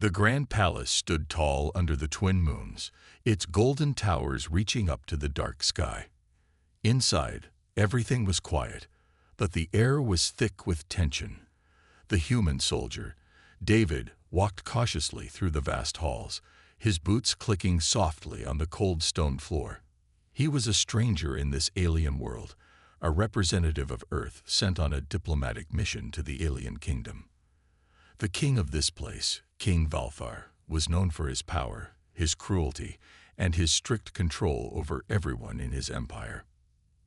The grand palace stood tall under the twin moons, its golden towers reaching up to the dark sky. Inside, everything was quiet, but the air was thick with tension. The human soldier, David, walked cautiously through the vast halls, his boots clicking softly on the cold stone floor. He was a stranger in this alien world, a representative of Earth sent on a diplomatic mission to the alien kingdom. The king of this place, King Valthar, was known for his power, his cruelty, and his strict control over everyone in his empire.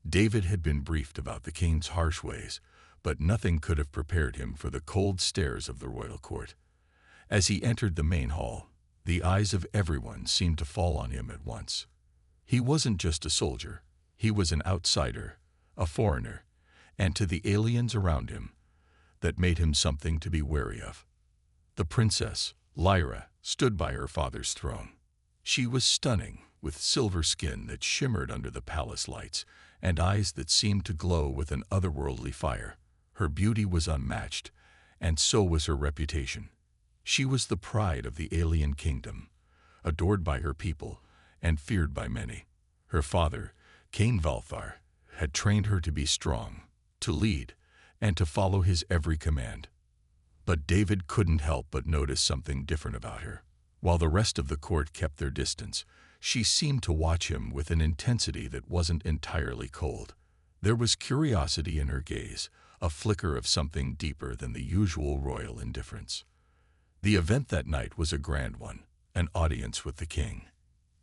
David had been briefed about the king's harsh ways, but nothing could have prepared him for the cold stares of the royal court. As he entered the main hall, the eyes of everyone seemed to fall on him at once. He wasn't just a soldier, he was an outsider, a foreigner, and to the aliens around him, that made him something to be wary of. The princess, Lyra, stood by her father's throne. She was stunning, with silver skin that shimmered under the palace lights, and eyes that seemed to glow with an otherworldly fire. Her beauty was unmatched, and so was her reputation. She was the pride of the alien kingdom, adored by her people, and feared by many. Her father, King Valthar, had trained her to be strong, to lead, and to follow his every command. But David couldn't help but notice something different about her. While the rest of the court kept their distance, she seemed to watch him with an intensity that wasn't entirely cold. There was curiosity in her gaze, a flicker of something deeper than the usual royal indifference. The event that night was a grand one, an audience with the king.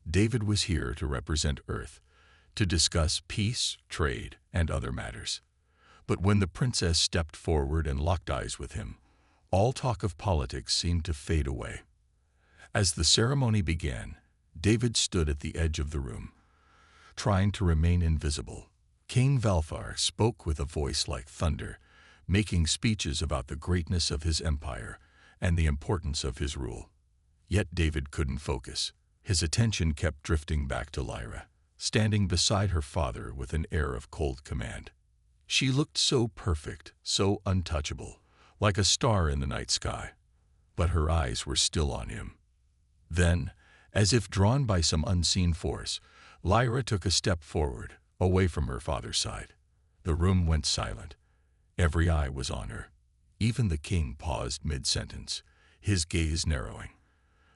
David was here to represent Earth, to discuss peace, trade, and other matters. But when the princess stepped forward and locked eyes with him, all talk of politics seemed to fade away. As the ceremony began, David stood at the edge of the room, trying to remain invisible. King Valthar spoke with a voice like thunder, making speeches about the greatness of his empire and the importance of his rule. Yet David couldn't focus. His attention kept drifting back to Lyra, standing beside her father with an air of cold command. She looked so perfect, so untouchable, like a star in the night sky, but her eyes were still on him. Then, as if drawn by some unseen force, Lyra took a step forward, away from her father's side. The room went silent. Every eye was on her. Even the king paused mid-sentence, his gaze narrowing.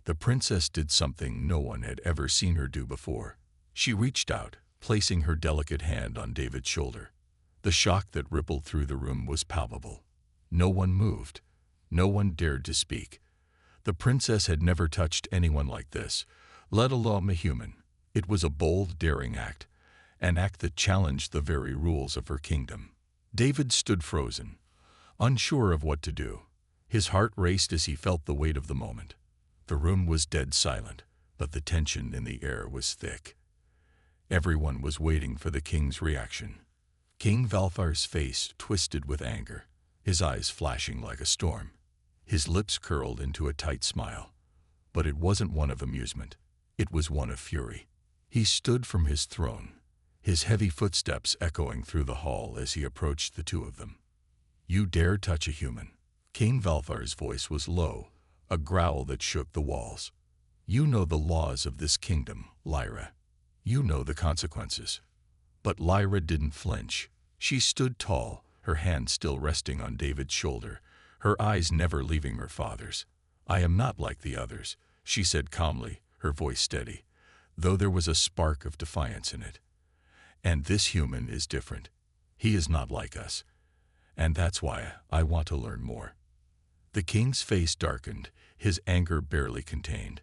The princess did something no one had ever seen her do before. She reached out, placing her delicate hand on David's shoulder. The shock that rippled through the room was palpable. No one moved. No one dared to speak. The princess had never touched anyone like this, let alone a human. It was a bold, daring act, an act that challenged the very rules of her kingdom. David stood frozen, unsure of what to do. His heart raced as he felt the weight of the moment. The room was dead silent, but the tension in the air was thick. Everyone was waiting for the king's reaction. King Valthar's face twisted with anger, his eyes flashing like a storm. His lips curled into a tight smile, but it wasn't one of amusement. It was one of fury. He stood from his throne, his heavy footsteps echoing through the hall as he approached the two of them. "You dare touch a human." King Valthar's voice was low, a growl that shook the walls. "You know the laws of this kingdom, Lyra. You know the consequences." But Lyra didn't flinch. She stood tall, her hand still resting on David's shoulder, her eyes never leaving her father's. "I am not like the others," she said calmly, her voice steady, though there was a spark of defiance in it. "And this human is different. He is not like us. And that's why I want to learn more." The king's face darkened, his anger barely contained.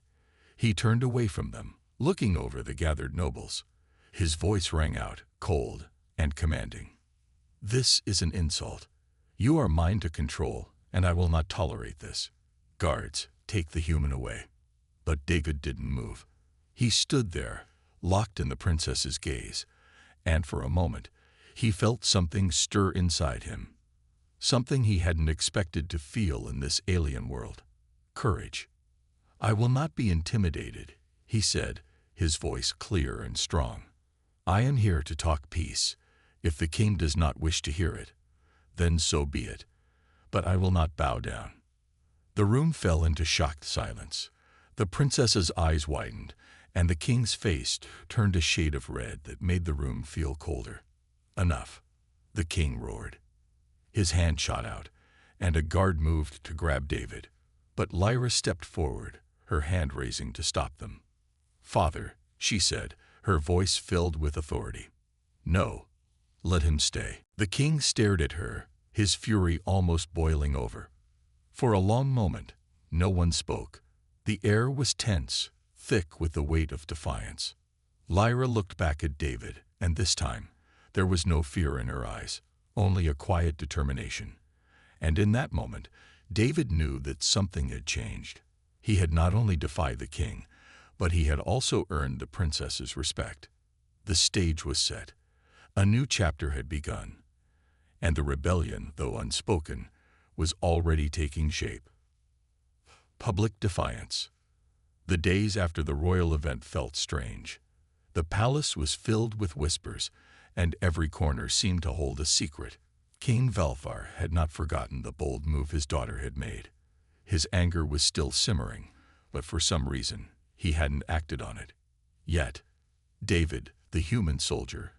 He turned away from them, looking over the gathered nobles. His voice rang out, cold and commanding. "This is an insult. You are mine to control, and I will not tolerate this. Guards, take the human away." But David didn't move. He stood there, locked in the princess's gaze, and for a moment, he felt something stir inside him. Something he hadn't expected to feel in this alien world. Courage. "I will not be intimidated," he said, his voice clear and strong. "I am here to talk peace. If the king does not wish to hear it, then so be it. But I will not bow down." The room fell into shocked silence. The princess's eyes widened, and the king's face turned a shade of red that made the room feel colder. "Enough," the king roared. His hand shot out, and a guard moved to grab David. But Lyra stepped forward, her hand raising to stop them. "Father," she said, her voice filled with authority. "No, let him stay." The king stared at her, his fury almost boiling over. For a long moment, no one spoke. The air was tense, thick with the weight of defiance. Lyra looked back at David, and this time, there was no fear in her eyes, only a quiet determination. And in that moment, David knew that something had changed. He had not only defied the king, but he had also earned the princess's respect. The stage was set. A new chapter had begun, and the rebellion, though unspoken, was already taking shape. Public defiance. The days after the royal event felt strange. The palace was filled with whispers, and every corner seemed to hold a secret. King Valfar had not forgotten the bold move his daughter had made. His anger was still simmering, but for some reason, he hadn't acted on it. Yet, David, the human soldier,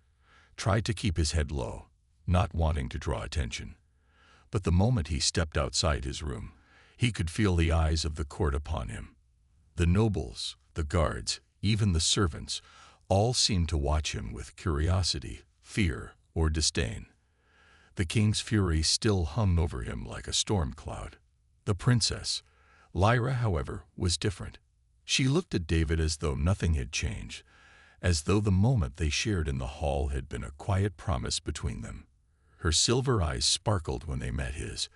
tried to keep his head low, not wanting to draw attention. But the moment he stepped outside his room, he could feel the eyes of the court upon him. The nobles, the guards, even the servants, all seemed to watch him with curiosity, fear, or disdain. The king's fury still hung over him like a storm cloud. The princess, Lyra, however, was different. She looked at David as though nothing had changed, as though the moment they shared in the hall had been a quiet promise between them. Her silver eyes sparkled when they met his,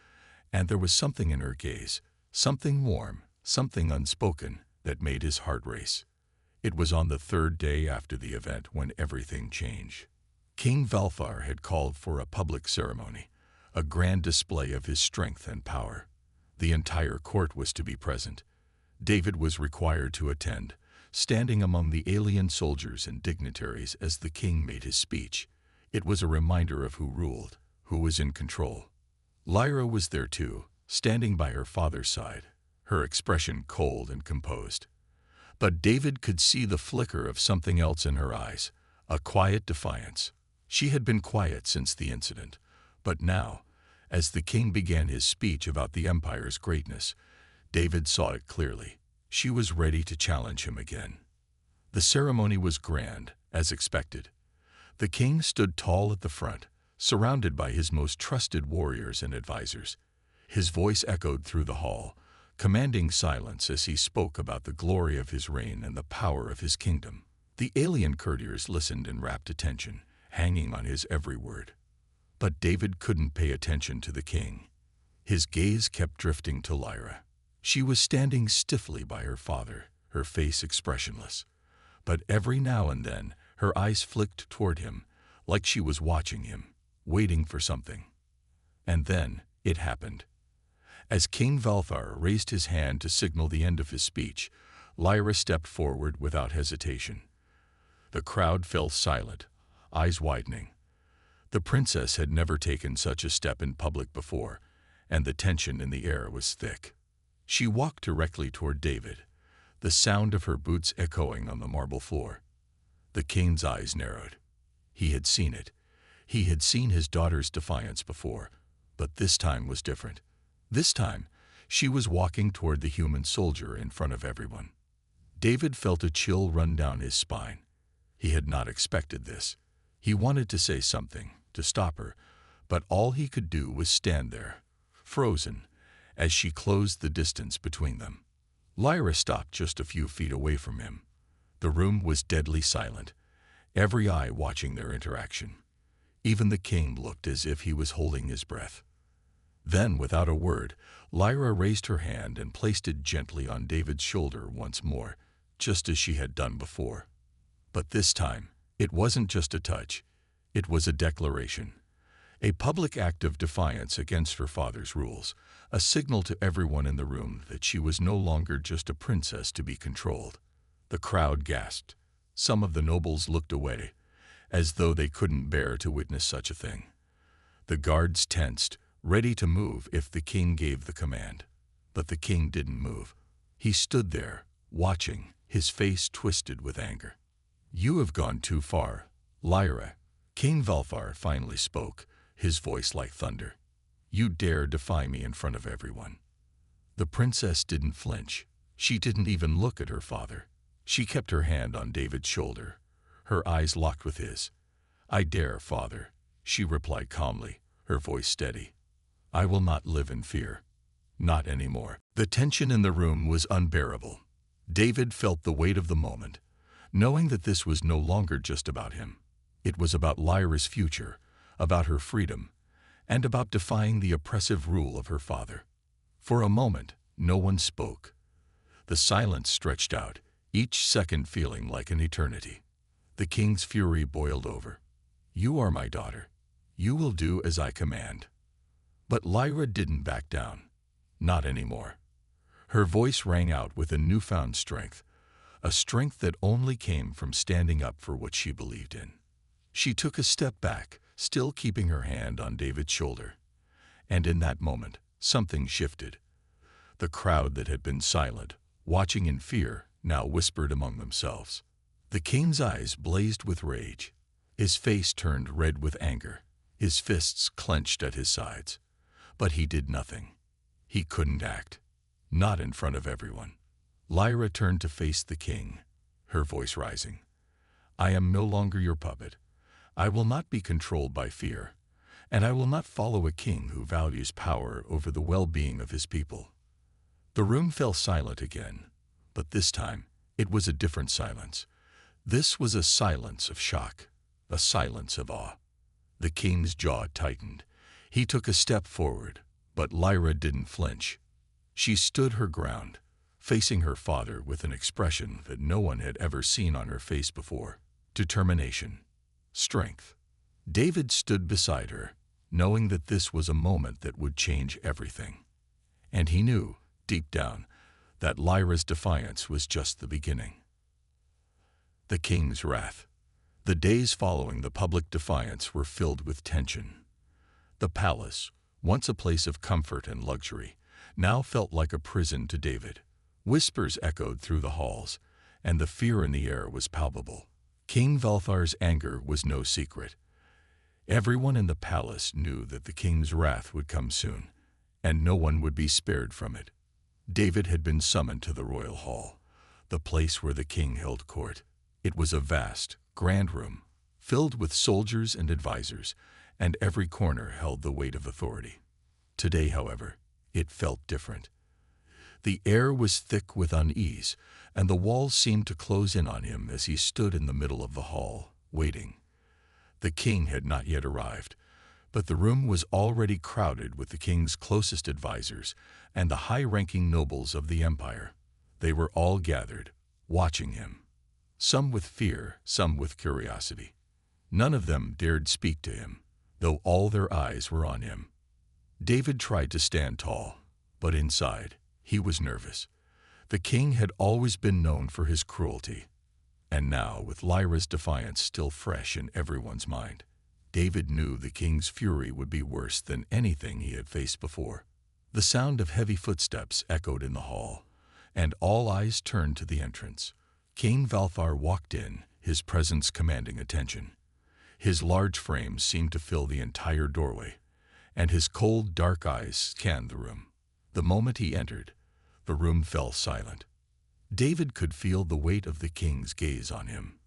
and there was something in her gaze, something warm, something unspoken, that made his heart race. It was on the third day after the event when everything changed. King Valfar had called for a public ceremony, a grand display of his strength and power. The entire court was to be present. David was required to attend, standing among the alien soldiers and dignitaries as the king made his speech. It was a reminder of who ruled, who was in control. Lyra was there too, standing by her father's side, her expression cold and composed. But David could see the flicker of something else in her eyes, a quiet defiance. She had been quiet since the incident, but now, as the king began his speech about the empire's greatness, David saw it clearly. She was ready to challenge him again. The ceremony was grand, as expected. The king stood tall at the front, surrounded by his most trusted warriors and advisors. His voice echoed through the hall, commanding silence as he spoke about the glory of his reign and the power of his kingdom. The alien courtiers listened in rapt attention, hanging on his every word. But David couldn't pay attention to the king. His gaze kept drifting to Lyra. She was standing stiffly by her father, her face expressionless. But every now and then, her eyes flicked toward him, like she was watching him, waiting for something. And then it happened. As King Valfar raised his hand to signal the end of his speech, Lyra stepped forward without hesitation. The crowd fell silent, eyes widening. The princess had never taken such a step in public before, and the tension in the air was thick. She walked directly toward David, the sound of her boots echoing on the marble floor. The king's eyes narrowed. He had seen it. He had seen his daughter's defiance before, but this time was different. This time, she was walking toward the human soldier in front of everyone. David felt a chill run down his spine. He had not expected this. He wanted to say something, to stop her, but all he could do was stand there, frozen, as she closed the distance between them. Lyra stopped just a few feet away from him. The room was deadly silent, every eye watching their interaction. Even the king looked as if he was holding his breath. Then, without a word, Lyra raised her hand and placed it gently on David's shoulder once more, just as she had done before. But this time, it wasn't just a touch. It was a declaration. A public act of defiance against her father's rules, a signal to everyone in the room that she was no longer just a princess to be controlled. The crowd gasped. Some of the nobles looked away, as though they couldn't bear to witness such a thing. The guards tensed, ready to move if the king gave the command. But the king didn't move. He stood there, watching, his face twisted with anger. "You have gone too far, Lyra." King Valfar finally spoke, his voice like thunder. "You dare defy me in front of everyone." The princess didn't flinch. She didn't even look at her father. She kept her hand on David's shoulder, her eyes locked with his. "I dare, father," she replied calmly, her voice steady. "I will not live in fear. Not anymore." The tension in the room was unbearable. David felt the weight of the moment, knowing that this was no longer just about him. It was about Lyra's future, about her freedom, and about defying the oppressive rule of her father. For a moment, no one spoke. The silence stretched out, each second feeling like an eternity. The king's fury boiled over. "You are my daughter. You will do as I command." But Lyra didn't back down. Not anymore. Her voice rang out with a newfound strength, a strength that only came from standing up for what she believed in. She took a step back, still keeping her hand on David's shoulder. And in that moment, something shifted. The crowd that had been silent, watching in fear, now whispered among themselves. The king's eyes blazed with rage. His face turned red with anger, his fists clenched at his sides. But he did nothing. He couldn't act. Not in front of everyone. Lyra turned to face the king, her voice rising. "I am no longer your puppet. I will not be controlled by fear, and I will not follow a king who values power over the well-being of his people." The room fell silent again, but this time it was a different silence. This was a silence of shock, a silence of awe. The king's jaw tightened. He took a step forward, but Lyra didn't flinch. She stood her ground, facing her father with an expression that no one had ever seen on her face before. Determination. Strength. David stood beside her, knowing that this was a moment that would change everything. And he knew, deep down, that Lyra's defiance was just the beginning. The king's wrath. The days following the public defiance were filled with tension. The palace, once a place of comfort and luxury, now felt like a prison to David. Whispers echoed through the halls, and the fear in the air was palpable. King Valfar's anger was no secret. Everyone in the palace knew that the king's wrath would come soon, and no one would be spared from it. David had been summoned to the royal hall, the place where the king held court. It was a vast, grand room, filled with soldiers and advisors, and every corner held the weight of authority. Today, however, it felt different. The air was thick with unease, and the walls seemed to close in on him as he stood in the middle of the hall, waiting. The king had not yet arrived, but the room was already crowded with the king's closest advisors and the high-ranking nobles of the empire. They were all gathered, watching him, some with fear, some with curiosity. None of them dared speak to him, though all their eyes were on him. David tried to stand tall, but inside, he was nervous. The king had always been known for his cruelty, and now, with Lyra's defiance still fresh in everyone's mind, David knew the king's fury would be worse than anything he had faced before. The sound of heavy footsteps echoed in the hall, and all eyes turned to the entrance. King Valfar walked in, his presence commanding attention. His large frame seemed to fill the entire doorway, and his cold, dark eyes scanned the room. The moment he entered, the room fell silent. David could feel the weight of the king's gaze on him.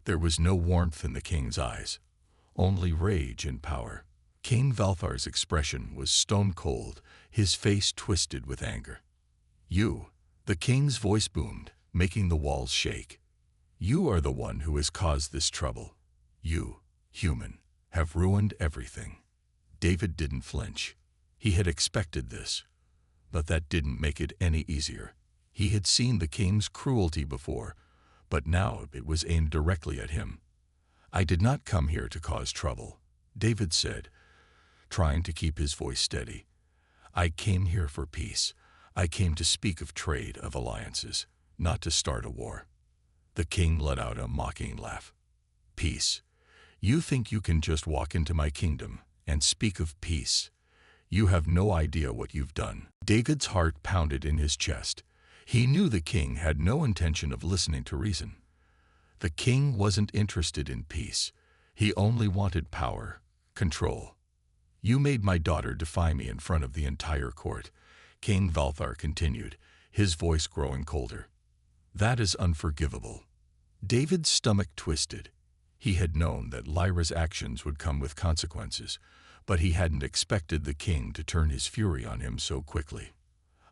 There was no warmth in the king's eyes, only rage and power. King Valfar's expression was stone cold, his face twisted with anger. "You," the king's voice boomed, making the walls shake. "You are the one who has caused this trouble. You, human, have ruined everything." David didn't flinch. He had expected this, but that didn't make it any easier. He had seen the king's cruelty before, but now it was aimed directly at him. "I did not come here to cause trouble," David said, trying to keep his voice steady. "I came here for peace. I came to speak of trade, of alliances, not to start a war." The king let out a mocking laugh. "Peace? You think you can just walk into my kingdom and speak of peace? You have no idea what you've done." David's heart pounded in his chest. He knew the king had no intention of listening to reason. The king wasn't interested in peace. He only wanted power, control. "You made my daughter defy me in front of the entire court," King Valthar continued, his voice growing colder. "That is unforgivable." David's stomach twisted. He had known that Lyra's actions would come with consequences, but he hadn't expected the king to turn his fury on him so quickly.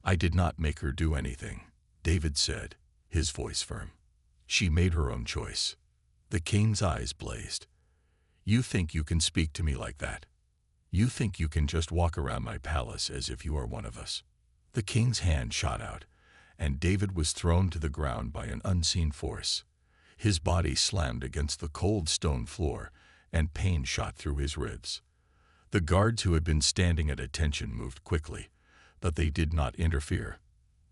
"I did not make her do anything," David said, his voice firm. "She made her own choice." The king's eyes blazed. "You think you can speak to me like that? You think you can just walk around my palace as if you are one of us?" The king's hand shot out, and David was thrown to the ground by an unseen force. His body slammed against the cold stone floor, and pain shot through his ribs. The guards who had been standing at attention moved quickly, but they did not interfere.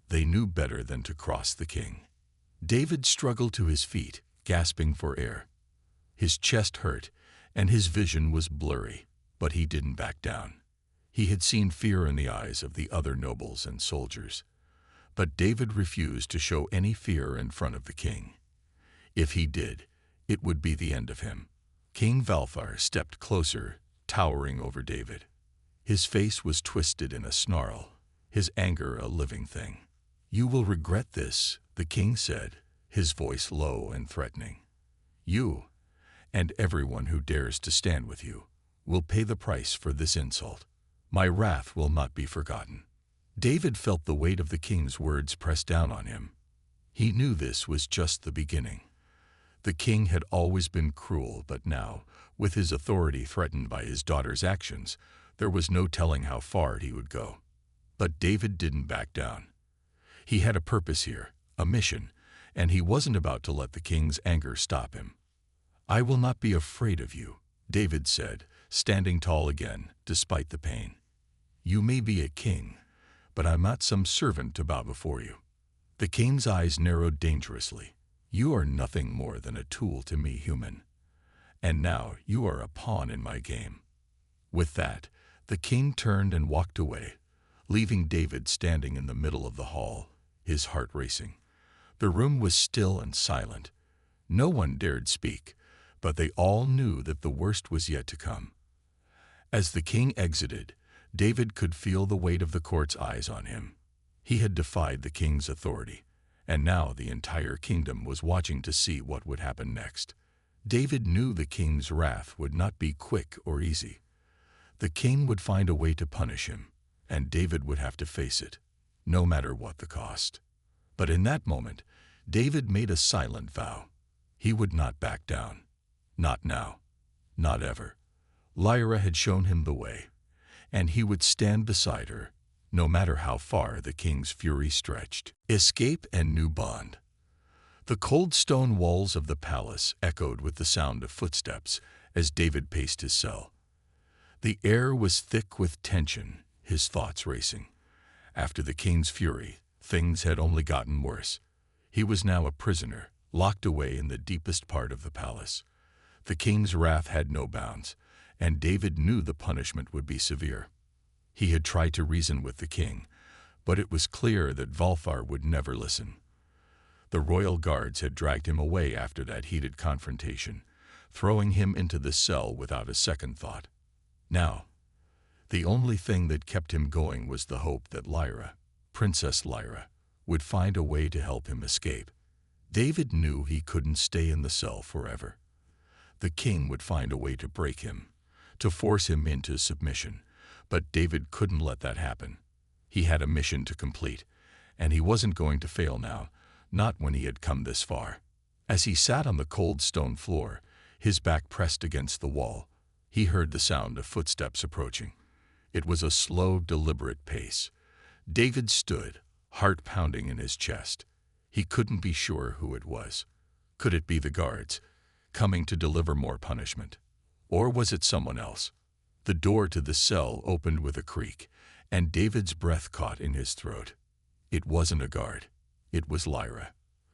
They knew better than to cross the king. David struggled to his feet, gasping for air. His chest hurt, and his vision was blurry, but he didn't back down. He had seen fear in the eyes of the other nobles and soldiers. But David refused to show any fear in front of the king. If he did, it would be the end of him. King Valthar stepped closer, towering over David. His face was twisted in a snarl, his anger a living thing. "You will regret this," the king said, his voice low and threatening. "You, and everyone who dares to stand with you, will pay the price for this insult. My wrath will not be forgotten." David felt the weight of the king's words press down on him. He knew this was just the beginning. The king had always been cruel, but now, with his authority threatened by his daughter's actions, there was no telling how far he would go. But David didn't back down. He had a purpose here, a mission, and he wasn't about to let the king's anger stop him. "I will not be afraid of you," David said, standing tall again, despite the pain. "You may be a king, but I'm not some servant to bow before you." The king's eyes narrowed dangerously. "You are nothing more than a tool to me, human. And now you are a pawn in my game." With that, the king turned and walked away, leaving David standing in the middle of the hall, his heart racing. The room was still and silent. No one dared speak, but they all knew that the worst was yet to come. As the king exited, David could feel the weight of the court's eyes on him. He had defied the king's authority, and now the entire kingdom was watching to see what would happen next. David knew the king's wrath would not be quick or easy. The king would find a way to punish him, and David would have to face it, no matter what the cost. But in that moment, David made a silent vow. He would not back down. Not now. Not ever. Lyra had shown him the way, and he would stand beside her, no matter how far the king's fury stretched. Escape and new bond. The cold stone walls of the palace echoed with the sound of footsteps as David paced his cell. The air was thick with tension, his thoughts racing. After the king's fury, things had only gotten worse. He was now a prisoner, locked away in the deepest part of the palace. The king's wrath had no bounds, and David knew the punishment would be severe. He had tried to reason with the king, but it was clear that Valthar would never listen. The royal guards had dragged him away after that heated confrontation, throwing him into the cell without a second thought. Now, the only thing that kept him going was the hope that Lyra, Princess Lyra, would find a way to help him escape. David knew he couldn't stay in the cell forever. The king would find a way to break him, to force him into submission, but David couldn't let that happen. He had a mission to complete, and he wasn't going to fail now, not when he had come this far. As he sat on the cold stone floor, his back pressed against the wall, he heard the sound of footsteps approaching. It was a slow, deliberate pace. David stood, heart pounding in his chest. He couldn't be sure who it was. Could it be the guards, coming to deliver more punishment? Or was it someone else? The door to the cell opened with a creak, and David's breath caught in his throat. It wasn't a guard. It was Lyra.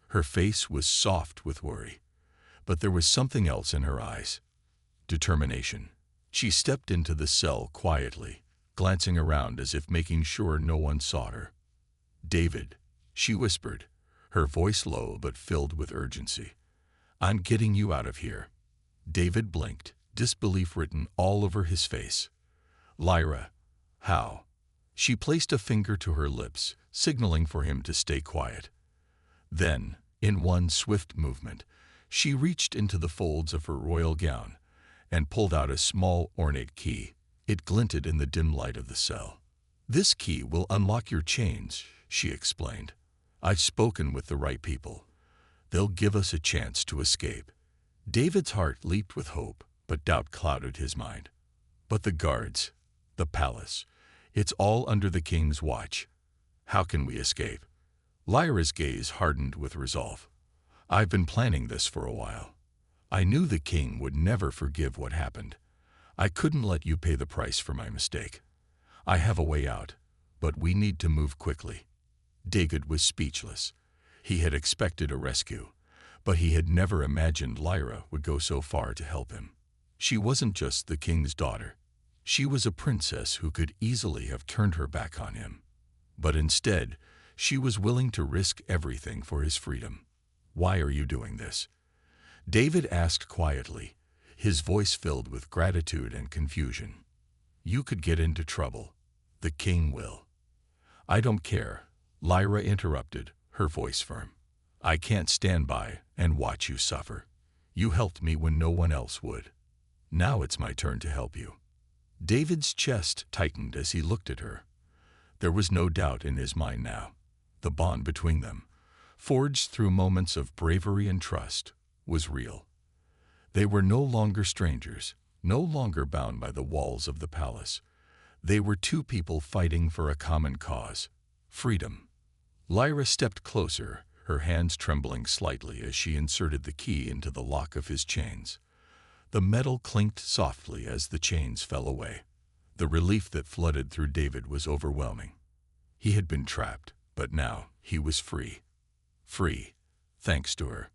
Her face was soft with worry, but there was something else in her eyes. Determination. She stepped into the cell quietly, glancing around as if making sure no one saw her. "David," she whispered, her voice low but filled with urgency. "I'm getting you out of here." David blinked, disbelief written all over his face. "Lyra, how?" She placed a finger to her lips, signaling for him to stay quiet. Then, in one swift movement, she reached into the folds of her royal gown and pulled out a small, ornate key. It glinted in the dim light of the cell. "This key will unlock your chains," she explained. "I've spoken with the right people. They'll give us a chance to escape." David's heart leaped with hope, but doubt clouded his mind. "But the guards, the palace, it's all under the king's watch. How can we escape?" Lyra's gaze hardened with resolve. "I've been planning this for a while. I knew the king would never forgive what happened. I couldn't let you pay the price for my mistake. I have a way out, but we need to move quickly." David was speechless. He had expected a rescue, but he had never imagined Lyra would go so far to help him. She wasn't just the king's daughter. She was a princess who could easily have turned her back on him. But instead, she was willing to risk everything for his freedom. "Why are you doing this?" David asked quietly, his voice filled with gratitude and confusion. "You could get into trouble. The king will." "I don't care," Lyra interrupted, her voice firm. "I can't stand by and watch you suffer. You helped me when no one else would. Now it's my turn to help you." David's chest tightened as he looked at her. There was no doubt in his mind now. The bond between them, forged through moments of bravery and trust, was real. They were no longer strangers, no longer bound by the walls of the palace. They were two people fighting for a common cause: freedom. Lyra stepped closer, her hands trembling slightly as she inserted the key into the lock of his chains. The metal clinked softly as the chains fell away. The relief that flooded through David was overwhelming. He had been trapped, but now he was free. Free, thanks to her.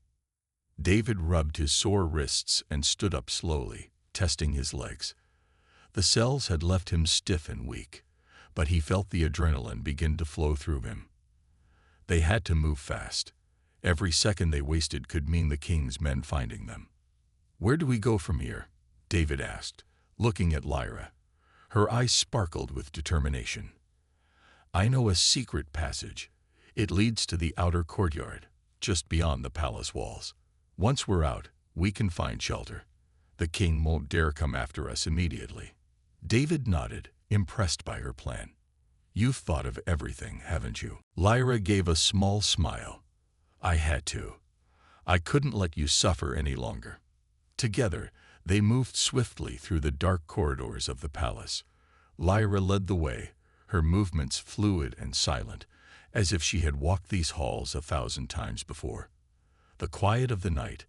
David rubbed his sore wrists and stood up slowly, testing his legs. The cells had left him stiff and weak, but he felt the adrenaline begin to flow through him. They had to move fast. Every second they wasted could mean the king's men finding them. "Where do we go from here?" David asked, looking at Lyra. Her eyes sparkled with determination. "I know a secret passage. It leads to the outer courtyard, just beyond the palace walls. Once we're out, we can find shelter. The king won't dare come after us immediately." David nodded, impressed by her plan. "You've thought of everything, haven't you?" Lyra gave a small smile. "I had to. I couldn't let you suffer any longer." Together, they moved swiftly through the dark corridors of the palace. Lyra led the way, her movements fluid and silent, as if she had walked these halls 1,000 times before. The quiet of the night,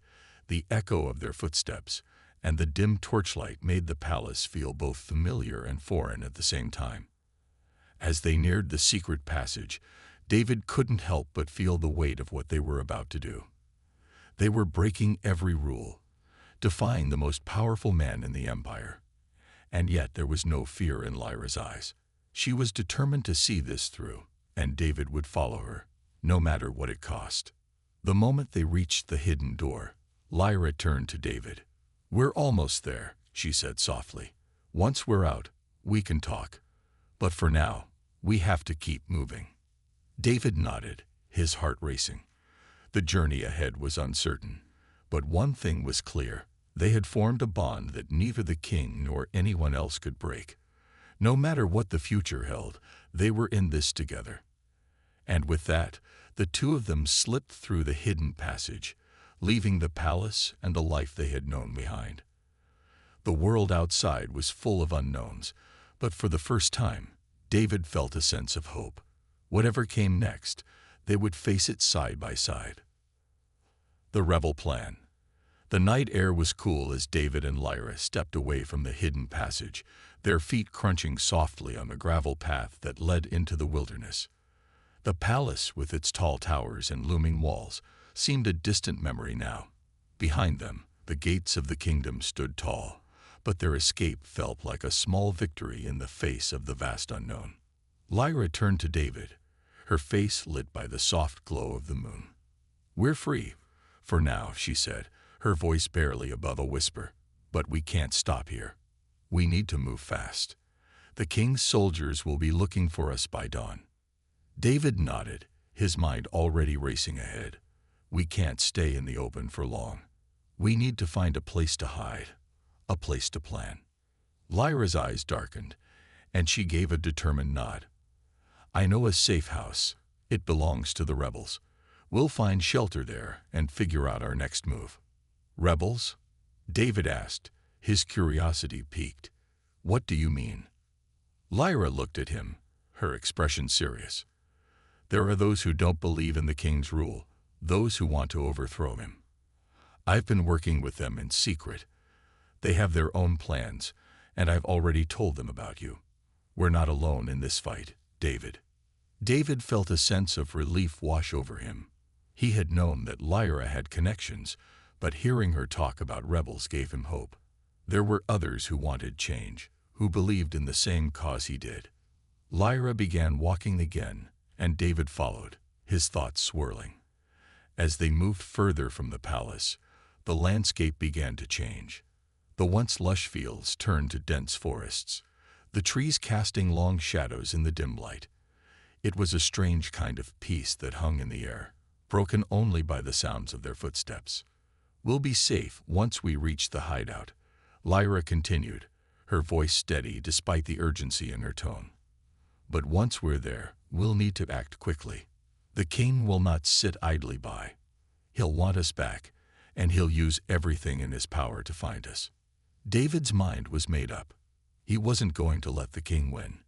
the echo of their footsteps, and the dim torchlight made the palace feel both familiar and foreign at the same time. As they neared the secret passage, David couldn't help but feel the weight of what they were about to do. They were breaking every rule, defying the most powerful man in the empire. And yet there was no fear in Lyra's eyes. She was determined to see this through, and David would follow her, no matter what it cost. The moment they reached the hidden door, Lyra turned to David. "We're almost there," she said softly. "Once we're out, we can talk. But for now, we have to keep moving." David nodded, his heart racing. The journey ahead was uncertain, but one thing was clear. They had formed a bond that neither the king nor anyone else could break. No matter what the future held, they were in this together. And with that, the two of them slipped through the hidden passage, leaving the palace and the life they had known behind. The world outside was full of unknowns, but for the first time, David felt a sense of hope. Whatever came next, they would face it side by side. The rebel plan. The night air was cool as David and Lyra stepped away from the hidden passage, their feet crunching softly on the gravel path that led into the wilderness. The palace, with its tall towers and looming walls, seemed a distant memory now. Behind them, the gates of the kingdom stood tall, but their escape felt like a small victory in the face of the vast unknown. Lyra turned to David, her face lit by the soft glow of the moon. "We're free, for now," she said, her voice barely above a whisper. "But we can't stop here. We need to move fast. The king's soldiers will be looking for us by dawn." David nodded, his mind already racing ahead. "We can't stay in the open for long. We need to find a place to hide, a place to plan." Lyra's eyes darkened, and she gave a determined nod. "I know a safe house. It belongs to the rebels. We'll find shelter there and figure out our next move." "Rebels?" David asked, his curiosity piqued. "What do you mean?" Lyra looked at him, her expression serious. "There are those who don't believe in the king's rule, those who want to overthrow him. I've been working with them in secret. They have their own plans, and I've already told them about you. We're not alone in this fight, David." David felt a sense of relief wash over him. He had known that Lyra had connections, but hearing her talk about rebels gave him hope. There were others who wanted change, who believed in the same cause he did. Lyra began walking again, and David followed, his thoughts swirling. As they moved further from the palace, the landscape began to change. The once lush fields turned to dense forests, the trees casting long shadows in the dim light. It was a strange kind of peace that hung in the air, broken only by the sounds of their footsteps. "We'll be safe once we reach the hideout," Lyra continued, her voice steady despite the urgency in her tone. "But once we're there, we'll need to act quickly. The king will not sit idly by. He'll want us back, and he'll use everything in his power to find us." David's mind was made up. He wasn't going to let the king win.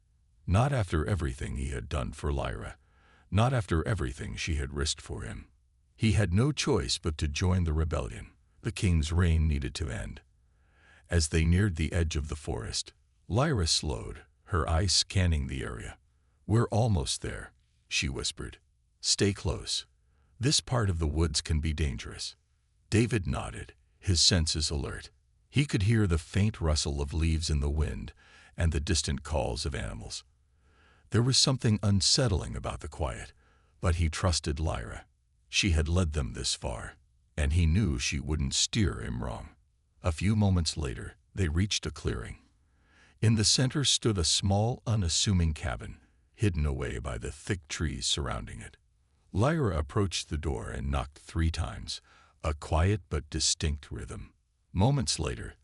Not after everything he had done for Lyra. Not after everything she had risked for him. He had no choice but to join the rebellion. The king's reign needed to end. As they neared the edge of the forest, Lyra slowed, her eyes scanning the area. "We're almost there," she whispered. "Stay close. This part of the woods can be dangerous." David nodded, his senses alert. He could hear the faint rustle of leaves in the wind and the distant calls of animals. There was something unsettling about the quiet, but he trusted Lyra. She had led them this far, and he knew she wouldn't steer him wrong. A few moments later, they reached a clearing. In the center stood a small, unassuming cabin, hidden away by the thick trees surrounding it. Lyra approached the door and knocked 3 times, a quiet but distinct rhythm. Moments later,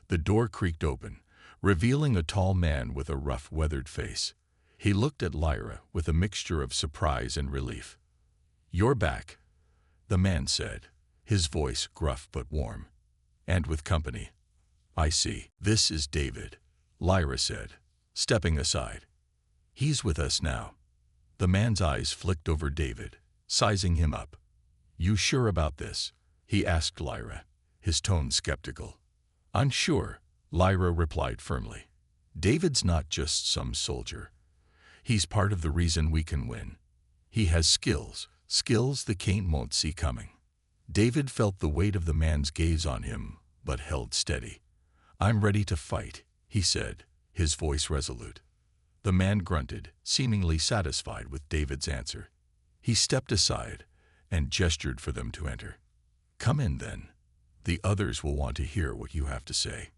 the door creaked open, revealing a tall man with a rough, weathered face. He looked at Lyra with a mixture of surprise and relief. "You're back," the man said, his voice gruff but warm. "And with company. I see. This is David," Lyra said, stepping aside. "He's with us now." The man's eyes flicked over David, sizing him up. "You sure about this?" he asked Lyra, his tone skeptical. "Unsure," Lyra replied firmly. "David's not just some soldier. He's part of the reason we can win. He has skills the king won't see coming." David felt the weight of the man's gaze on him, but held steady. "I'm ready to fight," he said, his voice resolute. The man grunted, seemingly satisfied with David's answer. He stepped aside and gestured for them to enter. "Come in, then. The others will want to hear what you have to say."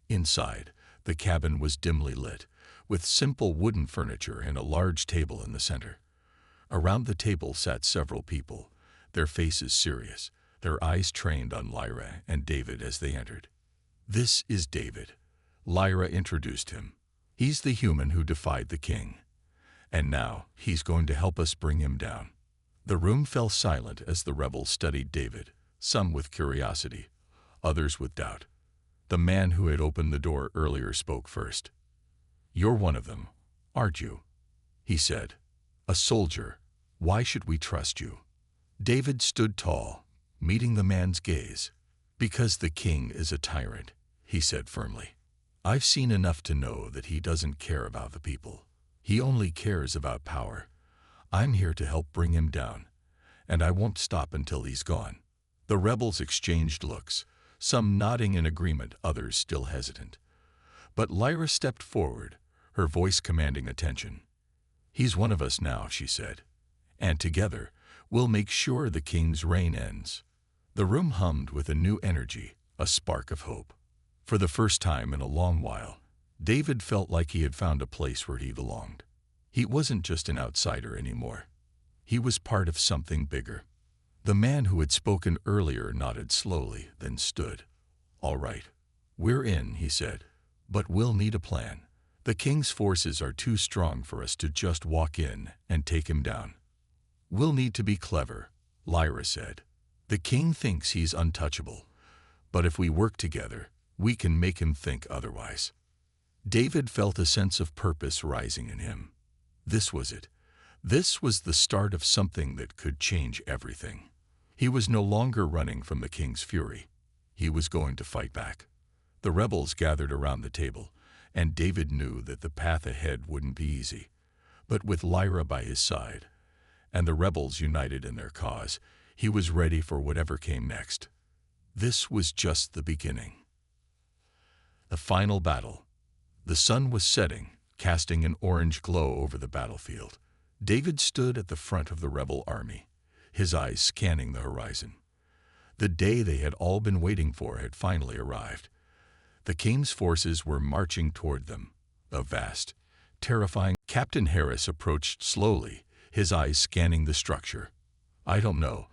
Inside, the cabin was dimly lit, with simple wooden furniture and a large table in the center. Around the table sat several people, their faces serious, their eyes trained on Lyra and David as they entered. "This is David," Lyra introduced him. "He's the human who defied the king. And now he's going to help us bring him down." The room fell silent as the rebels studied David, some with curiosity, others with doubt. The man who had opened the door earlier spoke first. "You're one of them, aren't you?" he said. "A soldier. Why should we trust you?" David stood tall, meeting the man's gaze. "Because the king is a tyrant," he said firmly. "I've seen enough to know that he doesn't care about the people. He only cares about power. I'm here to help bring him down, and I won't stop until he's gone." The rebels exchanged looks, some nodding in agreement, others still hesitant. But Lyra stepped forward, her voice commanding attention. "He's one of us now," she said. "And together, we'll make sure the king's reign ends." The room hummed with a new energy, a spark of hope. For the first time in a long while, David felt like he had found a place where he belonged. He wasn't just an outsider anymore. He was part of something bigger. The man who had spoken earlier nodded slowly, then stood. "All right, we're in," he said, "but we'll need a plan. The king's forces are too strong for us to just walk in and take him down." "We'll need to be clever," Lyra said. "The king thinks he's untouchable, but if we work together, we can make him think otherwise." David felt a sense of purpose rising in him. This was it. This was the start of something that could change everything. He was no longer running from the king's fury. He was going to fight back. The rebels gathered around the table, and David knew that the path ahead wouldn't be easy. But with Lyra by his side, and the rebels united in their cause, he was ready for whatever came next. This was just the beginning. The final battle. The sun was setting, casting an orange glow over the battlefield. David stood at the front of the rebel army, his eyes scanning the horizon. The day they had all been waiting for had finally arrived. The king's forces were marching toward them, a vast, terrifying. Captain Harris approached slowly, his eyes scanning the structure. "I don't know,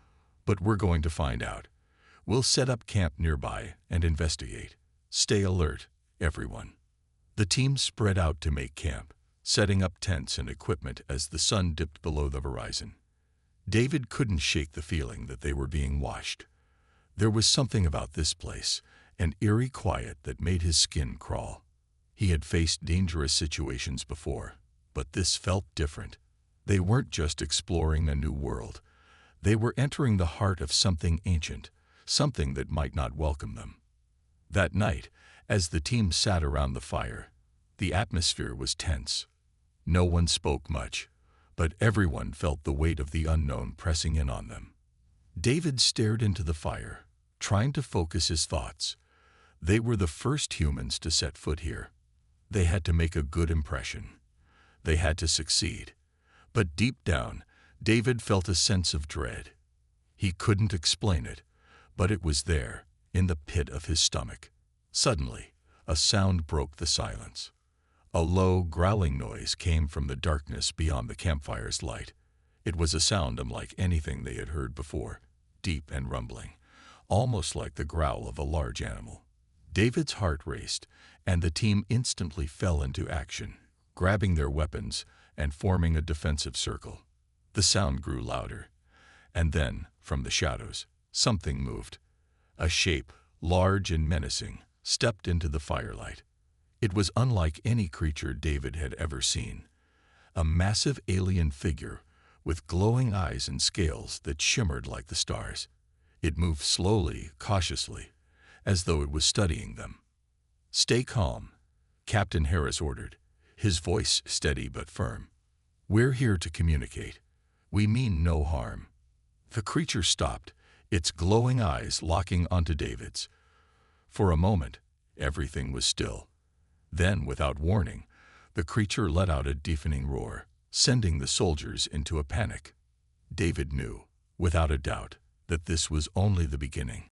but we're going to find out. We'll set up camp nearby and investigate. Stay alert, everyone." The team spread out to make camp, setting up tents and equipment as the sun dipped below the horizon. David couldn't shake the feeling that they were being watched. There was something about this place, an eerie quiet that made his skin crawl. He had faced dangerous situations before, but this felt different. They weren't just exploring a new world. They were entering the heart of something ancient, something that might not welcome them. That night, as the team sat around the fire, the atmosphere was tense. No one spoke much, but everyone felt the weight of the unknown pressing in on them. David stared into the fire, trying to focus his thoughts. They were the first humans to set foot here. They had to make a good impression. They had to succeed. But deep down, David felt a sense of dread. He couldn't explain it, but it was there, in the pit of his stomach. Suddenly, a sound broke the silence. A low, growling noise came from the darkness beyond the campfire's light. It was a sound unlike anything they had heard before, deep and rumbling, almost like the growl of a large animal. David's heart raced, and the team instantly fell into action, grabbing their weapons and forming a defensive circle. The sound grew louder, and then, from the shadows, something moved. A shape, large and menacing, stepped into the firelight. It was unlike any creature David had ever seen. A massive alien figure with glowing eyes and scales that shimmered like the stars. It moved slowly, cautiously, as though it was studying them. "Stay calm," Captain Harris ordered, his voice steady but firm. "We're here to communicate. We mean no harm." The creature stopped, its glowing eyes locking onto David's. For a moment, everything was still. Then, without warning, the creature let out a deafening roar, sending the soldiers into a panic. David knew, without a doubt, that this was only the beginning.